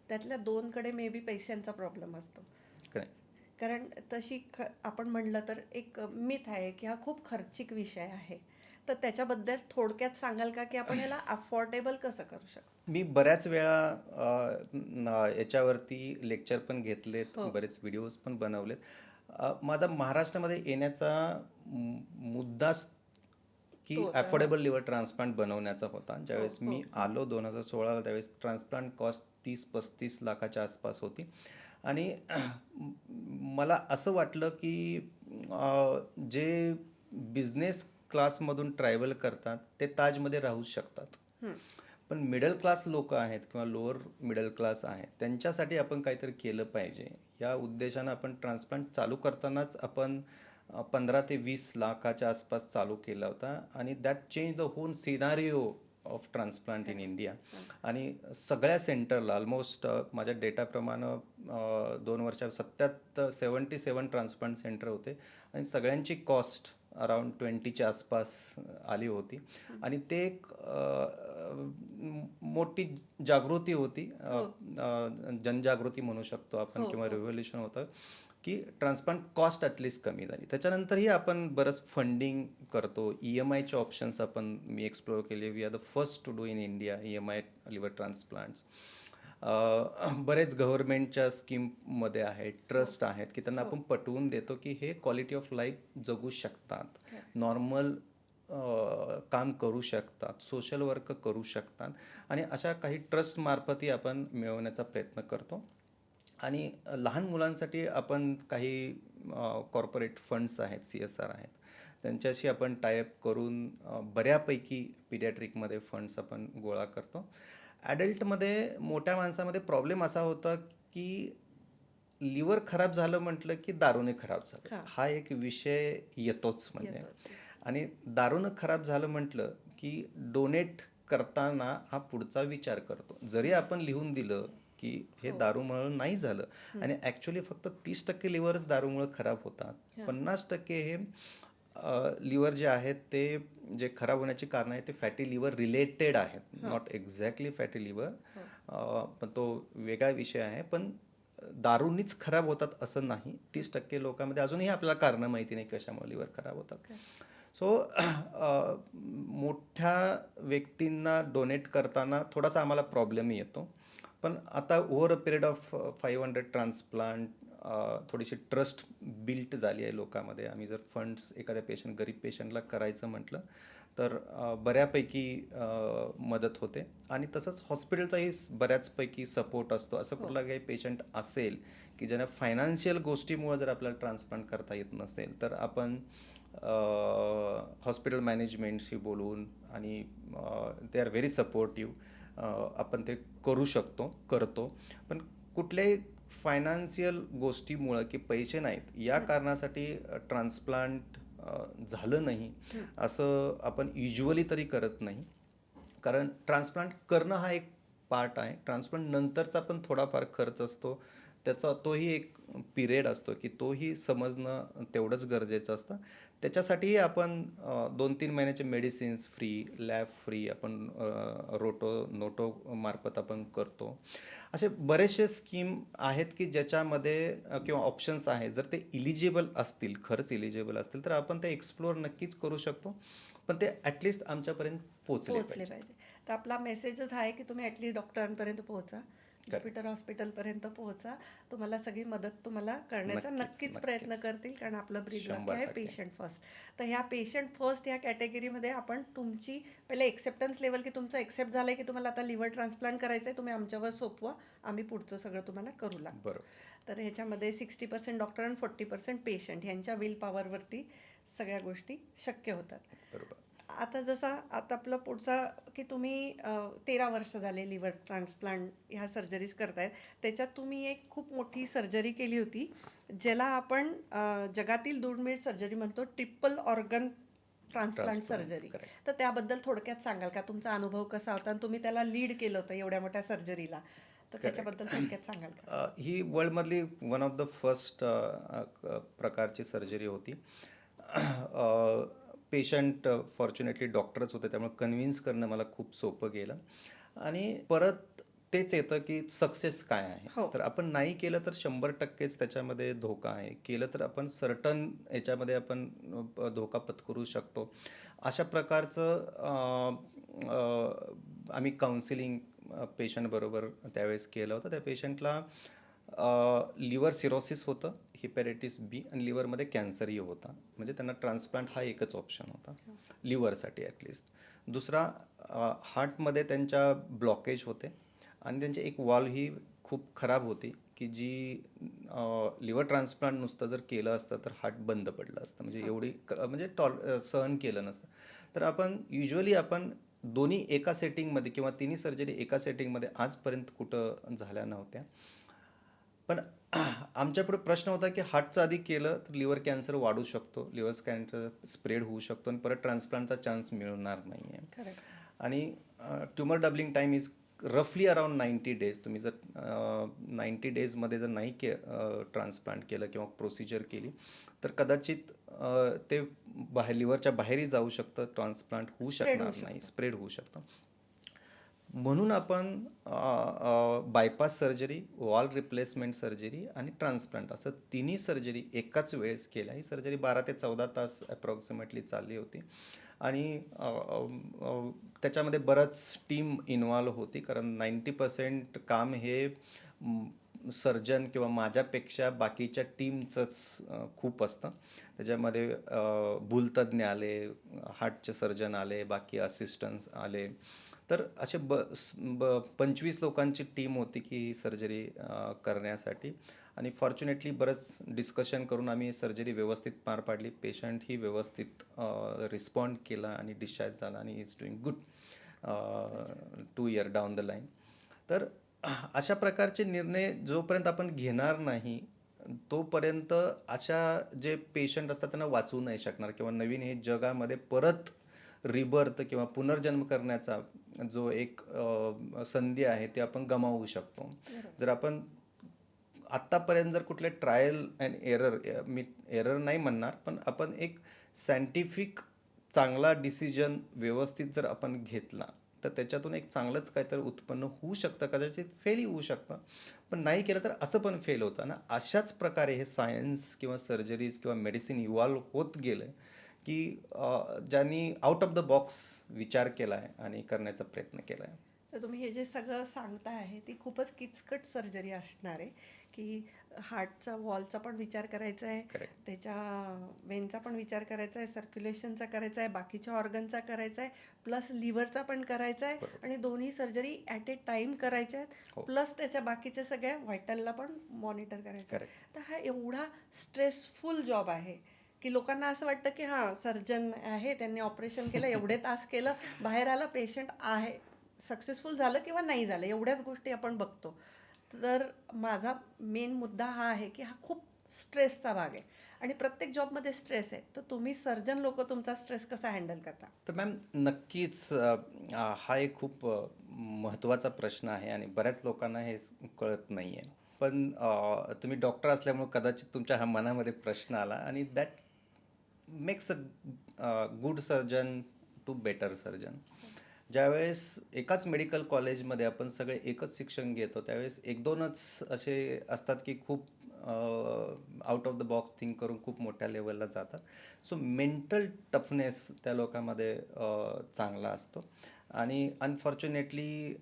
त्यातल्या 2कडे मे बी पैशांचा प्रॉब्लेम असतो. Correct. कारण आपण म्हणलं तर एक मिथ आहे की हा खूप खर्चिक विषय आहे. तर त्याच्याबद्दल थोडक्यात सांगाल का की आपण याला अफोर्डेबल कसं करू शकतो? मी बऱ्याच वेळा याच्यावरती लेक्चर पण घेतलेत, हो. बरेच व्हिडिओज पण बनवलेत. माझा महाराष्ट्रामध्ये येण्याचा मुद्दाच की तो होता. हो. अफोर्डेबल लिव्हर ट्रान्सप्लांट बनवण्याचा होता. हो. ज्यावेळेस हो. मी आलो 2016ला त्यावेळेस ट्रान्सप्लांट कॉस्ट 30-35 लाखाच्या आसपास होती. आणि मला असं वाटलं की जे बिझनेस क्लासमधून ट्रॅव्हल करतात ते ताजमध्ये राहू शकतात. हम्म. पण मिडल क्लास लोक आहेत किंवा लोअर मिडल क्लास आहेत त्यांच्यासाठी आपण काहीतरी केलं पाहिजे या उद्देशानं आपण ट्रान्सप्लांट चालू करतानाच आपण 15 ते 20 लाखाच्या आसपास चालू केला होता आणि that change the whole scenario of transplant in India. आणि सगळ्या सेंटरला ऑलमोस्ट माझ्या डेटाप्रमाणे 2 वर्षात 77 ट्रान्सप्लांट सेंटर होते आणि सगळ्यांची कॉस्ट अराउंड 20च्या आसपास आली होती. आणि ते एक मोठी जागृती होती, जनजागृती म्हणू शकतो आपण हो. किंवा हो. रिव्होल्युशन होतं की ट्रान्सप्लांट कॉस्ट ॲटलिस्ट कमी झाली. त्याच्यानंतरही आपण बरंच फंडिंग करतो. EMIचे ऑप्शन्स मी एक्सप्लोअर केले. We are the first to do in India EMI liver transplants. बरेच गव्हर्नमेंटच्या स्कीममध्ये आहेत, ट्रस्ट आहेत की त्यांना आपण पटवून देतो की हे क्वालिटी ऑफ लाईफ जगू शकतात, नॉर्मल काम करू शकतात, सोशल वर्क करू शकतात. आणि अशा काही ट्रस्टमार्फतही आपण मिळवण्याचा प्रयत्न करतो. आणि लहान मुलांसाठी आपण काही कॉर्पोरेट फंड्स आहेत, CSR आहेत, त्यांच्याशी आपण टायअप करून बऱ्यापैकी पिडियाट्रिकमध्ये फंड्स आपण गोळा करतो. ॲडल्टमध्ये मोठ्या माणसामध्ये प्रॉब्लेम असा होता की लिव्हर खराब झालं म्हटलं की दारूने खराब झालं, हां. हा एक विषय येतोच म्हणजे. येतोच. आणि दारूनं खराब झालं म्हटलं की डोनेट करताना हा पुढचा विचार करतो. जरी आपण लिहून दिलं की हे दारूमुळे नाही झालं आणि ॲक्च्युली फक्त 30% लिव्हरच दारूमुळे खराब होतात, 50% हे लिव्हर जे आहेत ते जे खराब होण्याची कारण आहे ते फॅटी लिव्हर रिलेटेड आहेत, नॉट एक्झॅक्टली फॅटी लिव्हर. पण तो वेगळा विषय आहे. पण दारूनीच खराब होतात असं नाही. 30% लोकांमध्ये अजूनही आपल्याला कारणं माहिती नाही कशामुळे लिव्हर खराब होतात. सो मोठ्या व्यक्तींना डोनेट करताना थोडासा आम्हाला प्रॉब्लेम येतो. पण आता over a period of 500 transplant थोडीशी ट्रस्ट बिल्ट झाली आहे लोकांमध्ये. आम्ही जर फंड्स एखाद्या गरीब पेशंटला करायचं म्हटलं तर बऱ्यापैकी मदत होते. आणि तसंच हॉस्पिटलचाही बऱ्याचपैकी सपोर्ट असतो. असं कुठला काही पेशंट असेल की ज्यांना फायनान्शियल गोष्टीमुळे जर आपल्याला ट्रान्सप्लांट करता येत नसेल तर आपण हॉस्पिटल मॅनेजमेंटशी बोलून आणि दे आर व्हेरी सपोर्टिव्ह, आपण ते करू शकतो, करतो. पण कुठल्याही फायनान्शियल गोष्टीमुळं की पैसे नाहीत या कारणासाठी ट्रान्सप्लांट झालं नाही असं आपण युज्युअली तरी करत नाही. कारण ट्रान्सप्लांट करणं हा एक पार्ट आहे. ट्रान्सप्लांट नंतरचा पण थोडाफार खर्च असतो. तोही एक पिरियड असतो की तोही समजणं तेवढंच गरजेचं असतं. त्याच्यासाठीही आपण 2-3 महिन्याचे मेडिसिन्स फ्री, लॅब फ्री आपण नोटो मार्फत आपण करतो. असे बरेचसे स्कीम आहेत की ज्याच्यामध्ये किंवा ऑप्शन्स आहेत. जर ते इलिजिबल असतील, खरंच इलिजिबल असतील तर आपण ते एक्सप्लोअर नक्कीच करू शकतो. पण ते ॲटलिस्ट आमच्यापर्यंत पोचले पोहोचले पाहिजे. पाहिजे. तर आपला मेसेजच आहे की तुम्ही ॲटलिस्ट डॉक्टरांपर्यंत पोहोचा. ज्युपिटर हॉस्पिटलपर्यंत पोहोचा. तुम्हाला सगळी मदत तुम्हाला करण्याचा नक्कीच प्रयत्न करतील, कारण आपलं ब्रीद वाक्य आहे 100%. Patient first. तर ह्या पेशंट फर्स्ट ह्या कॅटेगरीमध्ये आपण तुमची पहिले एक्सेप्टन्स लेवल, की तुमचं एक्सेप्ट झालंय की तुम्हाला आता लिव्हर ट्रान्सप्लांट करायचं आहे, तुम्ही आमच्यावर सोपवा, आम्ही पुढचं सगळं तुम्हाला करू लागतो. बरोबर. तर ह्याच्यामध्ये 60% डॉक्टर आणि 40% पेशंट यांच्या विल पॉवरवरती सगळ्या गोष्टी शक्य होतात. बरोबर. आता आता आपलं पुढचा की तुम्ही 13 वर्ष झाले लिव्हर ट्रान्सप्लांट ह्या सर्जरीज करतायत. त्याच्यात तुम्ही एक खूप मोठी सर्जरी केली होती, ज्याला आपण जगातील दुर्मिळ सर्जरी म्हणतो, ट्रिपल ऑर्गन ट्रान्सप्लांट सर्जरी. तर त्याबद्दल थोडक्यात सांगाल का? तुमचा अनुभव कसा होता आणि तुम्ही त्याला लीड केलं होतं एवढ्या मोठ्या सर्जरीला, तर त्याच्याबद्दल थोडक्यात सांगाल का? ही वर्ल्डमधली वन ऑफ द फर्स्ट प्रकारची सर्जरी होती. पेशंट फॉर्च्युनेटली डॉक्टरच होते, त्यामुळे कन्व्हिन्स करणं मला खूप सोपं गेलं. आणि परत तेच येतं की सक्सेस काय आहे. हो. तर आपण नाही केलं तर 100%च त्याच्यामध्ये धोका आहे. केलं तर आपण सर्टन याच्यामध्ये आपण धोका पत्करू शकतो. अशा प्रकारचं आम्ही काउन्सिलिंग पेशंटबरोबर त्यावेळेस केलं होतं. त्या पेशंटला लिव्हर सिरोसिस होतं, हिपॅटायटिस बी, आणि लिव्हरमध्ये कॅन्सरही होता. म्हणजे त्यांना ट्रान्सप्लांट हा एकच ऑप्शन होता लिव्हरसाठी ॲटलिस्ट. दुसरा, हार्टमध्ये त्यांच्या ब्लॉकेज होते आणि त्यांची एक वॉल्व ही खूप खराब होती, की जी लिव्हर ट्रान्सप्लांट नुसतं जर केलं असतं तर हार्ट बंद पडलं असतं, म्हणजे एवढी म्हणजे सहन केलं नसतं. तर आपण युजली आपण दोन्ही एका सेटिंगमध्ये किंवा तिन्ही सर्जरी एका सेटिंगमध्ये आजपर्यंत कुठं झाल्या नव्हत्या. पण आमच्यापुढे प्रश्न होता की हार्टचं आधी केलं तर लिव्हर कॅन्सर वाढू शकतो, लिव्हर कॅन्सर स्प्रेड होऊ शकतो आणि परत ट्रान्सप्लांटचा चान्स मिळणार नाही आहे. करेक्ट. आणि ट्युमर डबलिंग टाईम इज रफली अराउंड 90 डेज. तुम्ही जर 90 डेजमध्ये जर नाही ट्रान्सप्लांट केलं किंवा प्रोसिजर केली तर कदाचित ते लिव्हरच्या बाहेरही जाऊ शकतं, ट्रान्सप्लांट होऊ शकणार नाही, स्प्रेड होऊ शकतं. म्हणून आपण bypass surgery, wall replacement surgery आणि ट्रान्सप्लांट असं तिन्ही सर्जरी एकाच वेळेस केल्या. ही सर्जरी 12 ते 14 तास अप्रॉक्सिमेटली चालली होती. आणि त्याच्यामध्ये बरंच टीम इन्व्हॉल्व होती, कारण 90% काम हे सर्जन किंवा माझ्यापेक्षा बाकीच्या टीमचंच खूप असतं. त्याच्यामध्ये भूलतज्ञ आले, हार्टचे सर्जन आले, बाकी असिस्टंट्स आले. तर असे 25 लोकांची टीम होती की ही सर्जरी करण्यासाठी. आणि फॉर्च्युनेटली बरंच डिस्कशन करून आम्ही सर्जरी व्यवस्थित पार पाडली. पेशंट ही व्यवस्थित रिस्पॉन्ड केला आणि डिस्चार्ज झाला आणि is doing good 2 year down the line. तर अशा प्रकारचे निर्णय जोपर्यंत आपण घेणार नाही तोपर्यंत अशा जे पेशंट असतात त्यांना वाचवू नाही शकणार, किंवा नवीन हे जगामध्ये परत रिबर्थ किंवा पुनर्जन्म करण्याचा जो एक संधी आहे ते आपण गमावू शकतो. जर आपण आत्तापर्यंत जर कुठले trial and error, me error नाही म्हणणार, पण आपण एक सायंटिफिक चांगला डिसिजन व्यवस्थित जर आपण घेतला तर त्याच्यातून एक चांगलंच काहीतरी उत्पन्न होऊ शकतं. कदाचित फेलही होऊ शकतं, पण नाही केलं तर असं पण फेल होतं ना. अशाच प्रकारे हे सायन्स किंवा सर्जरीज किंवा मेडिसिन इव्हॉल्व होत गेलं की ज्यांनी आउट ऑफ द बॉक्स विचार केला आहे आणि करण्याचा प्रयत्न केला आहे. तर तुम्ही हे जे सगळं सांगता आहे ती खूपच किचकट सर्जरी असणार आहे, की हार्टचा वॉलचा पण विचार करायचा आहे, त्याच्या वेनचा पण विचार करायचा आहे, सर्क्युलेशनचा करायचा आहे, बाकीच्या ऑर्गनचा करायचा आहे, प्लस लिव्हरचा पण करायचा आहे, आणि दोन्ही सर्जरी ॲट ए टाईम करायच्या आहेत, प्लस त्याच्या बाकीच्या सगळ्या व्हायटलला पण मॉनिटर करायचं आहे. तर हा एवढा स्ट्रेसफुल जॉब आहे की लोकांना असं वाटतं की हां, सर्जन आहे, त्यांनी ऑपरेशन केलं, एवढे तास केलं, बाहेर आलं, पेशंट आहे, सक्सेसफुल झालं किंवा नाही झालं, एवढ्याच गोष्टी आपण बघतो. तर माझा मेन मुद्दा हा आहे की हा खूप स्ट्रेसचा भाग आहे आणि प्रत्येक जॉबमध्ये स्ट्रेस आहे. तर तुम्ही सर्जन लोक तुमचा स्ट्रेस कसा हँडल करता? तर मॅम नक्कीच हा एक खूप महत्त्वाचा प्रश्न आहे आणि बऱ्याच लोकांना हे कळत नाही आहे. पण तुम्ही डॉक्टर असल्यामुळे कदाचित तुमच्या हा मनामध्ये प्रश्न आला, आणि that makes a good surgeon to better surgeon. ज्यावेळेस एकाच मेडिकल कॉलेजमध्ये आपण सगळे एकच शिक्षण घेतो त्यावेळेस एक दोनच असे असतात की खूप out of the box think करून खूप मोठ्या लेवलला जातात. सो मेंटल टफनेस त्या लोकांमध्ये चांगला असतो. आणि अनफॉर्च्युनेटली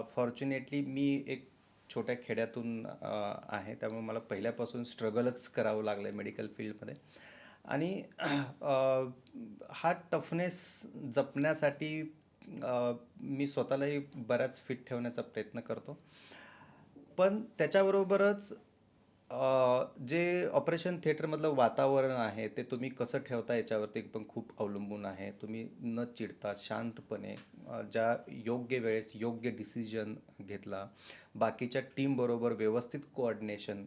फॉर्च्युनेटली मी एक छोट्या खेड्यातून आहे, त्यामुळे मला पहिल्यापासून स्ट्रगलच करावं लागलं आहे मेडिकल फील्डमध्ये. आणि हा टफनेस जपण्यासाठी मी स्वतःलाही बऱ्याच फिट ठेवण्याचा प्रयत्न करतो. पण त्याच्याबरोबरच जे ऑपरेशन थिएटरमधलं वातावरण आहे ते तुम्ही कसं ठेवता याच्यावरती पण खूप अवलंबून आहे. तुम्ही न चिडता शांतपणे ज्या योग्य वेळेस योग्य डिसिजन घेतला, बाकीच्या टीमबरोबर व्यवस्थित कोऑर्डिनेशन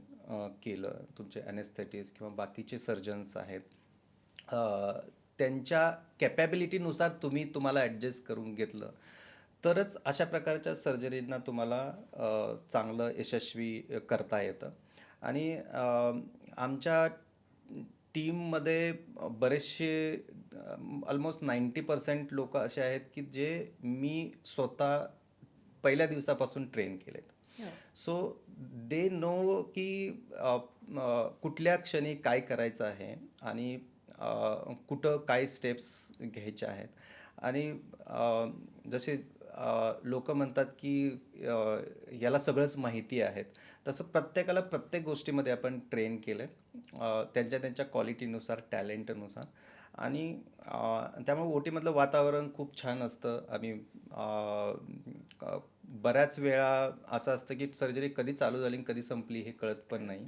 केलं, तुमचे ॲनेस्थेटिस्ट किंवा बाकीचे सर्जन्स आहेत, अ, त्यांच्या कॅपॅबिलिटीनुसार तुम्हाला ॲडजस्ट करून घेतलं, तरच अशा प्रकारच्या सर्जरींना तुम्हाला चांगलं यशस्वी करता येतं. आणि आमच्या टीममध्ये बरेचसे ऑलमोस्ट 90% लोक असे आहेत की जे मी स्वतः पहिल्या दिवसापासून ट्रेन केलेत. हो. सो दे नो की कुठल्या क्षणी काय करायचं आहे आणि कुठं काय स्टेप्स घ्यायच्या आहेत. आणि जसे लोक म्हणतात की याला सगळंच माहिती आहेत, तसं प्रत्येकाला प्रत्येक गोष्टीमध्ये आपण ट्रेन केलं आहे त्यांच्या त्यांच्या क्वालिटीनुसार, टॅलेंटनुसार. आणि त्यामुळे ओटीमधलं वातावरण खूप छान असतं. आम्ही बऱ्याच वेळा असं असतं की सर्जरी कधी चालू झाली आणि कधी संपली हे कळत पण नाही.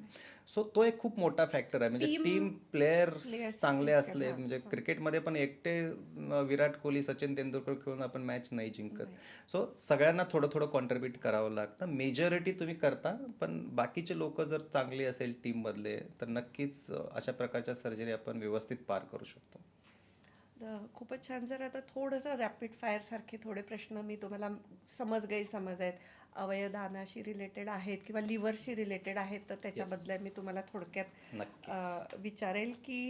सो तो एक खूप मोठा फॅक्टर आहे. म्हणजे टीम टीम प्लेयर्स प्लेयर्स चांगले तितक्यात. असले, हां, म्हणजे हां. क्रिकेटमध्ये पण एकटे विराट कोहली, सचिन तेंडुलकर खेळून आपण मॅच नाही जिंकत. नाही. सो सगळ्यांना थोडं थोडं कॉन्ट्रीब्यूट करावं लागतं. मेजॉरिटी तुम्ही करता, पण बाकीचे लोक जर चांगले असेल टीममधले तर नक्कीच अशा प्रकारच्या सर्जरी आपण व्यवस्थित पार करू शकतो. खूपच छान. जर आता थोडंसं रॅपिड फायर सारखे थोडे प्रश्न मी तुम्हाला, गैरसमज आहेत अवयवदानाशी रिलेटेड आहेत किंवा लिव्हरशी रिलेटेड आहेत, तर त्याच्याबद्दल मी तुम्हाला थोडक्यात नक्कीच. विचारेल की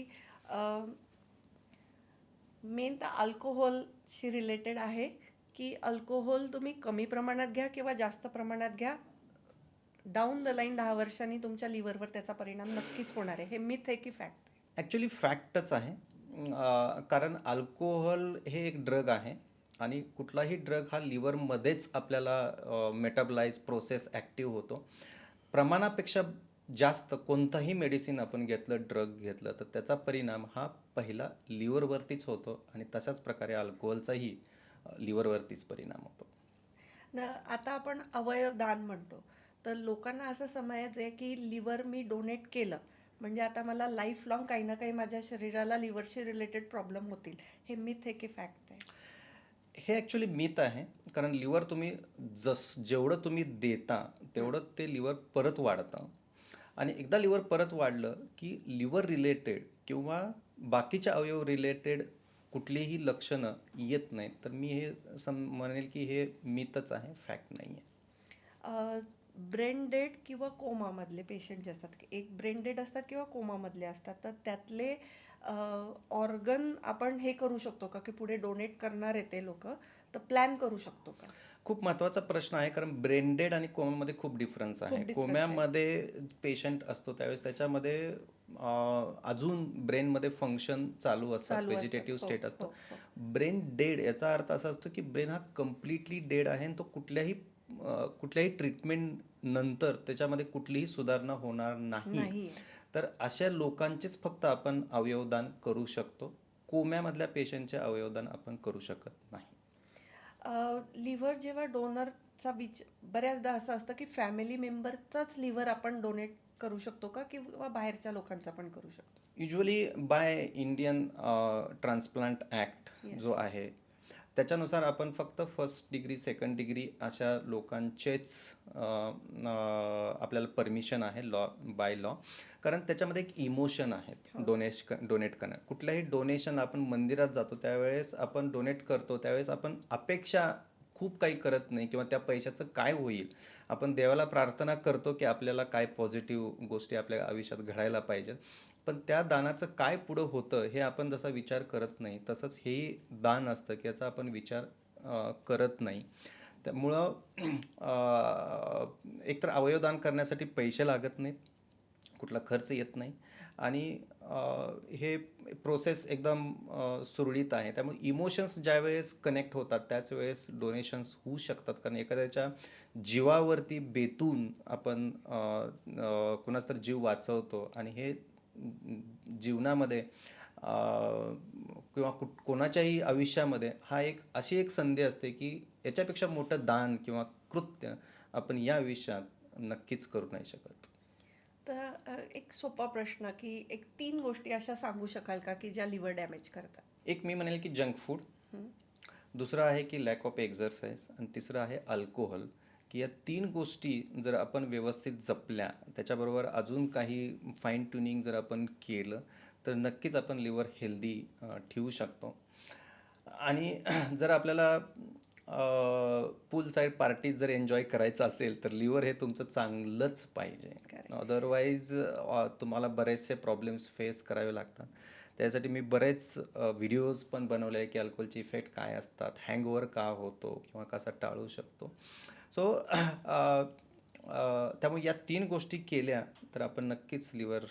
मेन तर अल्कोहोलशी रिलेटेड आहे की अल्कोहोल तुम्ही कमी प्रमाणात घ्या किंवा जास्त प्रमाणात घ्या, डाऊन द लाईन 10 वर्षांनी तुमच्या लिव्हरवर त्याचा परिणाम नक्कीच होणार आहे. हे मिथ आहे की फॅक्ट? ॲक्च्युली फॅक्टच आहे. कारण अल्कोहोल हे एक ड्रग आहे आणि कुठलाही ड्रग हा लिव्हरमध्येच आपल्याला मेटाबलाइज प्रोसेस ॲक्टिव्ह होतो. प्रमाणापेक्षा जास्त कोणतंही मेडिसिन आपण घेतलं, ड्रग घेतलं, तर त्याचा परिणाम हा पहिला लिव्हरवरतीच होतो आणि तशाच प्रकारे अल्कोहोलचाही लिव्हरवरतीच परिणाम होतो. आता आपण अवयवदान म्हणतो, तर लोकांना असं समजायचं आहे की लिव्हर मी डोनेट केलं म्हणजे आता मला लाईफ लॉंग काही ना काही माझ्या शरीराला लिव्हरशी रिलेटेड प्रॉब्लेम होतील. हे मिथ आहे की फॅक्ट आहे? हे ॲक्च्युली मिथ आहे. कारण लिव्हर तुम्ही जेवढं तुम्ही देता तेवढं ते लिव्हर परत वाढतं. आणि एकदा लिव्हर परत वाढलं की लिव्हर रिलेटेड किंवा बाकीच्या अवयव रिलेटेड कुठलीही लक्षणं येत नाहीत. तर मी हे म्हणेल की हे मिथच आहे, फॅक्ट नाही आहे. ब्रेन डेड किंवा कोमामधले पेशंट जे असतात, एक ब्रेन डेड असतात किंवा कोमामधले असतात, तर त्यातले ऑर्गन आपण हे करू शकतो का की पुढे डोनेट करणार आहे ते लोक, तर प्लॅन करू शकतो का? खूप महत्त्वाचा प्रश्न आहे, कारण ब्रेन डेड आणि कोमामध्ये खूप डिफरन्स आहे. खूप डिफरन्स आहे. कोम्यामध्ये पेशंट असतो त्यावेळेस त्याच्यामध्ये अजून ब्रेनमध्ये फंक्शन चालू असतात, चालू असतात. व्हेजिटेटिव्ह हो, स्टेट असतं. हो, हो. ब्रेन डेड याचा अर्थ असा असतो की ब्रेन हा कम्प्लिटली डेड आहे आणि तो कुठल्याही ट्रीटमेंट नंतर त्याच्यामध्ये कुठलीही सुधारणा होणार नाही. नाही. तर अशा लोकांचेच फक्त आपण अवयवदान करू शकतो. कोम्यामधल्या पेशंटचे अवयवदान आपण करू शकत नाही. लिव्हर जेव्हा डोनरचा बऱ्याचदा असं असतं की फॅमिली मेंबरचाच लिव्हर आपण डोनेट करू शकतो का किंवा बाहेरच्या लोकांचा पण करू शकतो? Usually by Indian transplant act Yes. जो आहे त्याच्यानुसार आपण फक्त फर्स्ट डिग्री, सेकंड डिग्री अशा लोकांचेच आपल्याला परमिशन आहे बाय लॉ. कारण त्याच्यामध्ये एक इमोशन आहे हो. डोनेट करणं. कुठल्याही डोनेशन आपण मंदिरात जातो त्यावेळेस आपण डोनेट करतो त्यावेळेस आपण अपेक्षा खूप काही करत नाही किंवा त्या पैशाचं काय होईल. आपण देवाला प्रार्थना करतो की आपल्याला काय पॉझिटिव्ह गोष्टी आपल्या आयुष्यात घडायला पाहिजेत. पण त्या दानाचं काय पुढं होतं हे आपण जसा विचार करत नाही, तसंच हेही दान असतं की याचा आपण विचार करत नाही. त्यामुळं एकतर अवयवदान करण्यासाठी पैसे लागत नाहीत. कुठला खर्च येत नाही आणि हे प्रोसेस एकदम सुरळीत आहे. त्यामुळे इमोशन्स ज्यावेळेस कनेक्ट होतात त्याच वेळेस डोनेशन्स होऊ शकतात. कारण एखाद्याच्या जीवावरती बेतून आपण कुणाचा तर जीव वाचवतो आणि हे जीवनामध्ये किंवा कोणाच्याही आयुष्यामध्ये हा एक अशी एक संधी असते की याच्यापेक्षा मोठं दान किंवा कृत्य आपण या आयुष्यात नक्कीच करू नाही शकत. तर एक सोपा प्रश्न की एक 3 गोष्टी अशा सांगू शकाल का की ज्या लिव्हर डॅमेज करतात? एक मी म्हणेल की जंक फूड, हं. दुसरं आहे की लॅक ऑफ एक्झरसाइज आणि तिसरं आहे अल्कोहोल. की या 3 गोष्टी जर आपण व्यवस्थित जपल्या, त्याच्याबरोबर अजून काही फाईन ट्युनिंग जर आपण केलं, तर नक्कीच आपण लिव्हर हेल्दी ठेवू शकतो. आणि जर आपल्याला पूल साईड पार्टी जर एन्जॉय करायचं असेल, तर लिव्हर हे तुमचं चांगलंच पाहिजे. करेक्ट. अदरवाईज तुम्हाला बरेचसे प्रॉब्लेम्स फेस करावे लागतात. त्यासाठी मी बरेच व्हिडिओज पण बनवले आहे की अल्कोहोलचे इफेक्ट काय असतात, हँगओव्हर का होतो किंवा कसा टाळू शकतो. सो त्यामुळे या 3 गोष्टी केल्या तर आपण नक्कीच लिव्हर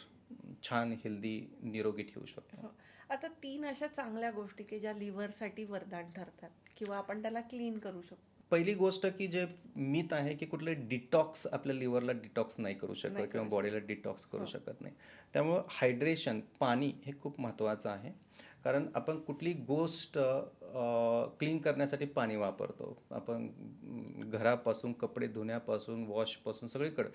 छान हेल्दी निरोगी ठेवू शकतो. हो. आता 3 अशा चांगल्या गोष्टी की ज्या लिव्हरसाठी वरदान ठरतात किंवा आपण त्याला क्लीन करू शकतो. पहिली गोष्ट की जे मिथ आहे की कुठले डिटॉक्स आपल्या लिव्हरला डिटॉक्स नाही करू नाही शकत करू किंवा शकत. बॉडीला डिटॉक्स करू हो. शकत नाही. त्यामुळं हायड्रेशन, पाणी हे खूप महत्त्वाचं आहे. कारण आपण कुठली गोष्ट क्लीन करण्यासाठी पाणी वापरतो. आपण घरापासून, कपडे धुण्यापासून, वॉशपासून सगळीकडं.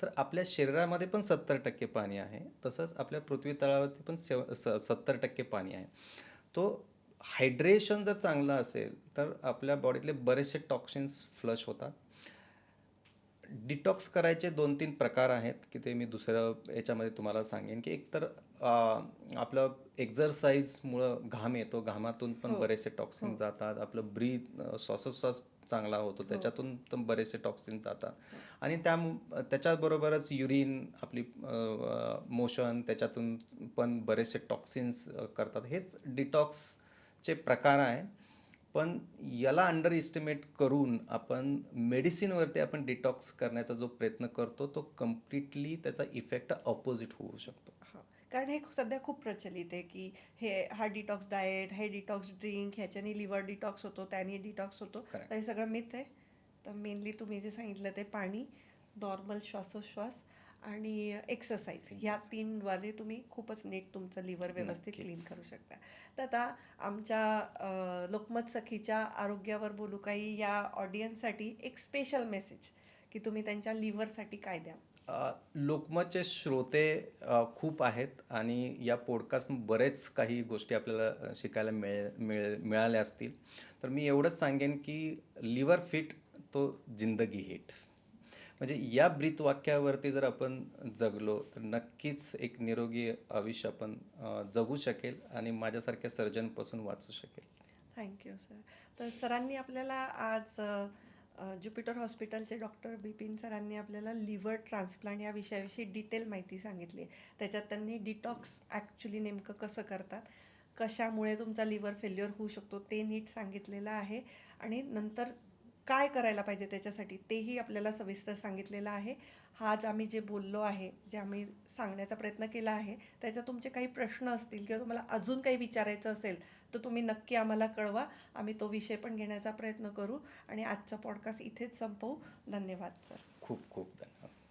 तर आपल्या शरीरामध्ये पण 70% पाणी आहे. तसंच आपल्या पृथ्वी तळावरती पण 70% पाणी आहे. तो हायड्रेशन जर चांगलं असेल तर आपल्या बॉडीतले बरेचसे टॉक्सिन्स फ्लश होतात. डिटॉक्स करायचे 2-3 प्रकार आहेत की ते मी दुसऱ्या याच्यामध्ये तुम्हाला सांगेन की एक तर आपलं एक्झरसाइजमुळं घाम येतो, घामातून पण हो. बरेचसे हो. टॉक्सिन जातात. आपलं श्वासोच्छ्वास चांगला होतो, हो. त्याच्यातून पण बरेचसे टॉक्सिन जातात हो. आणि त्याच्याबरोबरच युरिन आपली मोशन त्याच्यातून पण बरेचसे टॉक्सिन्स करतात. हेच डिटॉक्सचे प्रकार आहे. पण याला अंडर इस्टिमेट करून आपण मेडिसिनवरती आपण डिटॉक्स करण्याचा जो प्रयत्न करतो तो कम्प्लिटली त्याचा इफेक्ट अपोजिट होऊ शकतो. हां. कारण हे सध्या खूप प्रचलित आहे की हा डिटॉक्स डाएट, हे डिटॉक्स ड्रिंक ह्याच्याने लिव्हर डिटॉक्स होतो, त्याने डिटॉक्स होतो. Correct. तर हे सगळं मिथ आहे. तर मेनली तुम्ही जे सांगितलं ते पाणी, नॉर्मल श्वासोच्छ्वास आणि एक्सरसाइज ह्या Exercise. 3 द्वारे तुम्ही खूपच नीट तुमचं लिव्हर व्यवस्थित क्लीन नक्कीच. करू शकता. तर आता आमच्या लोकमत सखीच्या आरोग्यावर बोलू काही या ऑडियन्ससाठी एक स्पेशल मेसेज की तुम्ही त्यांच्या लिव्हरसाठी काय द्याल? लोकमतचे श्रोते खूप आहेत आणि या पॉडकास्ट बरेच काही गोष्टी आपल्याला शिकायला मिळाल्या असतील. तर मी एवढंच सांगेन की लिव्हर फिट तो जिंदगी हिट. म्हणजे या ब्रीदवाक्यावरती जर आपण जगलो तर नक्कीच एक निरोगी आयुष्य आपण जगू शकेल आणि माझ्यासारख्या सर्जनपासून वाचू शकेल. Thank you sir. तर सरांनी आपल्याला आज ज्युपिटर हॉस्पिटलचे डॉक्टर बिपिन सरांनी आपल्याला लिव्हर ट्रान्सप्लांट या विषयाविषयी डिटेल माहिती सांगितली आहे. त्याच्यात त्यांनी डिटॉक्स ॲक्च्युली नेमकं कसं करतात, कशामुळे तुमचा लिव्हर फेल्युअर होऊ शकतो ते नीट सांगितलेलं आहे आणि नंतर काय करायला पाहिजे त्याच्यासाठी तेही आपल्याला सविस्तर सांगितलेलं आहे. आज आम्ही जे बोललो आहे, जे आम्ही सांगण्याचा प्रयत्न केला आहे, त्याच्यात तुमचे काही प्रश्न असतील किंवा तुम्हाला अजून काही विचारायचं असेल, तर तुम्ही नक्की आम्हाला कळवा. आम्ही तो विषय पण घेण्याचा प्रयत्न करू आणि आजचा पॉडकास्ट इथेच संपवू. धन्यवाद सर. खूप खूप धन्यवाद.